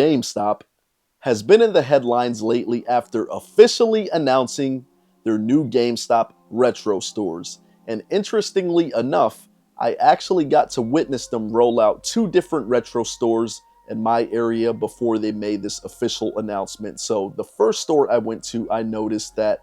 GameStop has been in the headlines lately after officially announcing their new GameStop retro stores. And interestingly enough, I actually got to witness them roll out two different retro stores in my area before they made this official announcement. So the first store I went to, I noticed that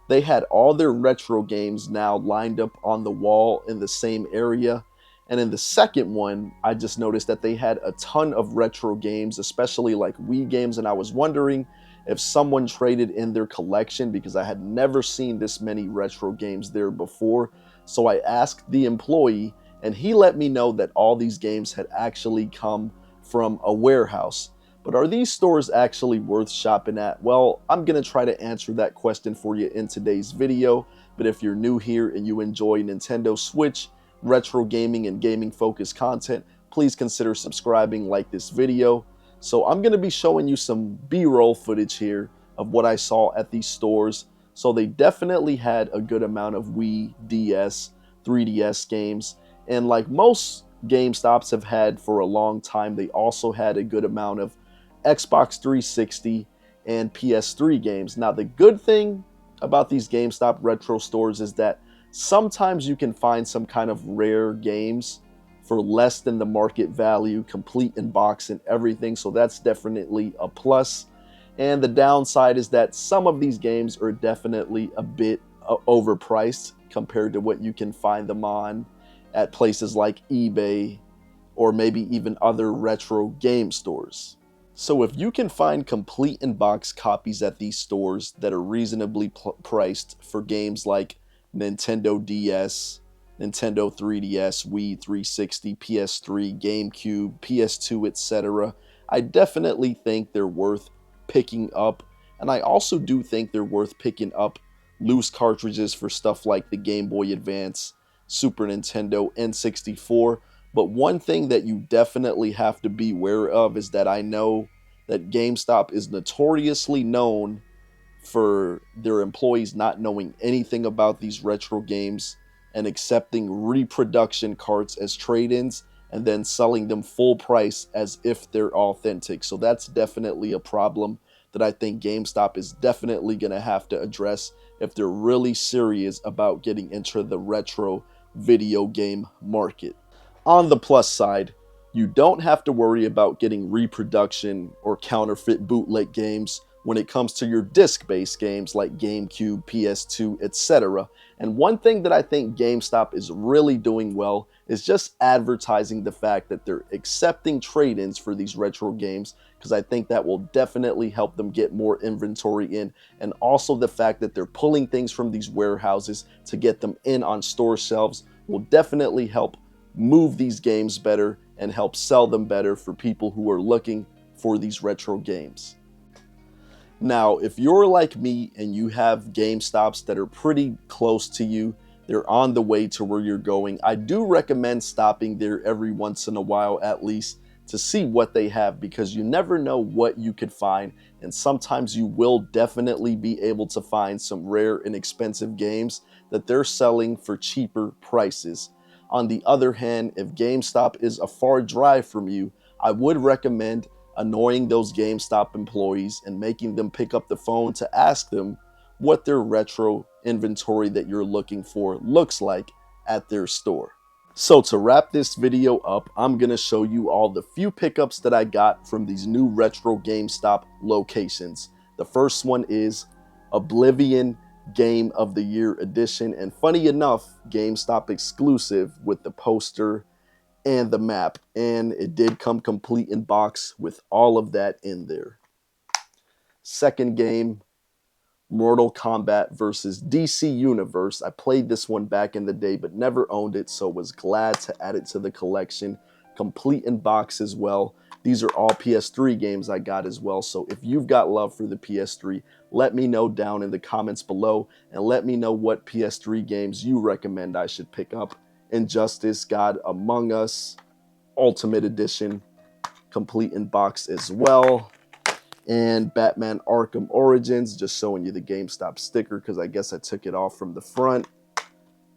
they had all their retro games now lined up on the wall in the same area. And in the second one, I just noticed that they had a ton of retro games, especially like Wii games. And I was wondering if someone traded in their collection because I had never seen this many retro games there before. So I asked the employee, and he let me know that all these games had actually come from a warehouse. But are these stores actually worth shopping at? Well, I'm going to try to answer that question for you in today's video. But if you're new here and you enjoy Nintendo Switch, retro gaming, and gaming focused content, please consider subscribing, like this video. So I'm going to be showing you some B-roll footage here of what I saw at these stores. So they definitely had a good amount of Wii, DS, 3DS games. And like most GameStops have had for a long time, they also had a good amount of Xbox 360 and PS3 games. Now the good thing about these GameStop retro stores is that sometimes you can find some kind of rare games for less than the market value, complete in box and everything. So that's definitely a plus. And the downside is that some of these games are definitely a bit overpriced compared to what you can find them on at places like eBay or maybe even other retro game stores. So if you can find complete in box copies at these stores that are reasonably priced for games like Nintendo DS, Nintendo 3DS, Wii 360, PS3, GameCube, PS2, etc., I definitely think they're worth picking up. And I also do think they're worth picking up loose cartridges for stuff like the Game Boy Advance, Super Nintendo, N64. But one thing that you definitely have to be aware of is that I know that GameStop is notoriously known for their employees not knowing anything about these retro games and accepting reproduction carts as trade-ins and then selling them full price as if they're authentic. So that's definitely a problem that I think GameStop is definitely going to have to address if they're really serious about getting into the retro video game market. On the plus side, you don't have to worry about getting reproduction or counterfeit bootleg games when it comes to your disc-based games like GameCube, PS2, etc. And one thing that I think GameStop is really doing well is just advertising the fact that they're accepting trade-ins for these retro games, because I think that will definitely help them get more inventory in, and also the fact that they're pulling things from these warehouses to get them in on store shelves will definitely help move these games better and help sell them better for people who are looking for these retro games. Now, if you're like me and you have GameStops that are pretty close to you, they're on the way to where you're going, I do recommend stopping there every once in a while at least to see what they have, because you never know what you could find, and sometimes you will definitely be able to find some rare and expensive games that they're selling for cheaper prices. On the other hand, if GameStop is a far drive from you, I would recommend annoying those GameStop employees and making them pick up the phone to ask them what their retro inventory that you're looking for looks like at their store. So to wrap this video up, I'm going to show you all the few pickups that I got from these new retro GameStop locations. The first one is Oblivion Game of the Year edition, and funny enough, GameStop exclusive with the poster and the map, and it did come complete in box with all of that in there. Second game, Mortal Kombat versus DC Universe. I played this one back in the day but never owned it, so was glad to add it to the collection. Complete in box as well. These are all PS3 games I got as well, so if you've got love for the PS3, let me know down in the comments below, and let me know what PS3 games you recommend I should pick up. Injustice, God Among Us, Ultimate Edition, complete in box as well. And Batman Arkham Origins, just showing you the GameStop sticker because I guess I took it off from the front.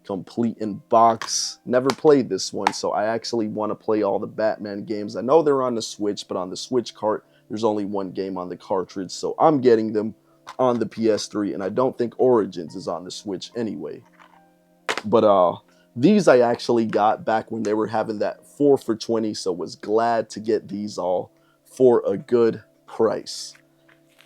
Complete in box. Never played this one, so I actually want to play all the Batman games. I know they're on the Switch, but on the Switch cart, there's only one game on the cartridge, so I'm getting them on the PS3, and I don't think Origins is on the Switch anyway. But these I actually got back when they were having that 4 for 20, so was glad to get these all for a good price.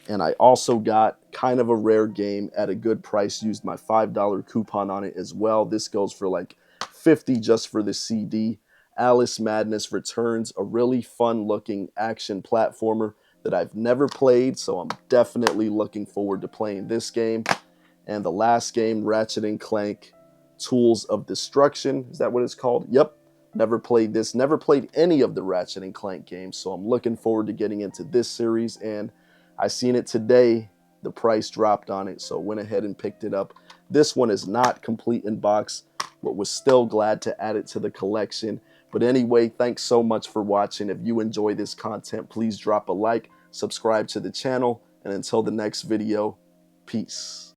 And I also got kind of a rare game at a good price, used my $5 coupon on it as well. This goes for like 50 just for the CD. Alice Madness Returns, a really fun looking action platformer that I've never played, so I'm definitely looking forward to playing this game. And the last game, Ratchet and Clank Tools of Destruction. Is that what it's called? Yep. Never played this. Never played any of the Ratchet and Clank games, so I'm looking forward to getting into this series. And I seen it today. The price dropped on it, so went ahead and picked it up. This one is not complete in box, but was still glad to add it to the collection. But anyway, thanks so much for watching. If you enjoy this content, please drop a like, subscribe to the channel, and until the next video, peace.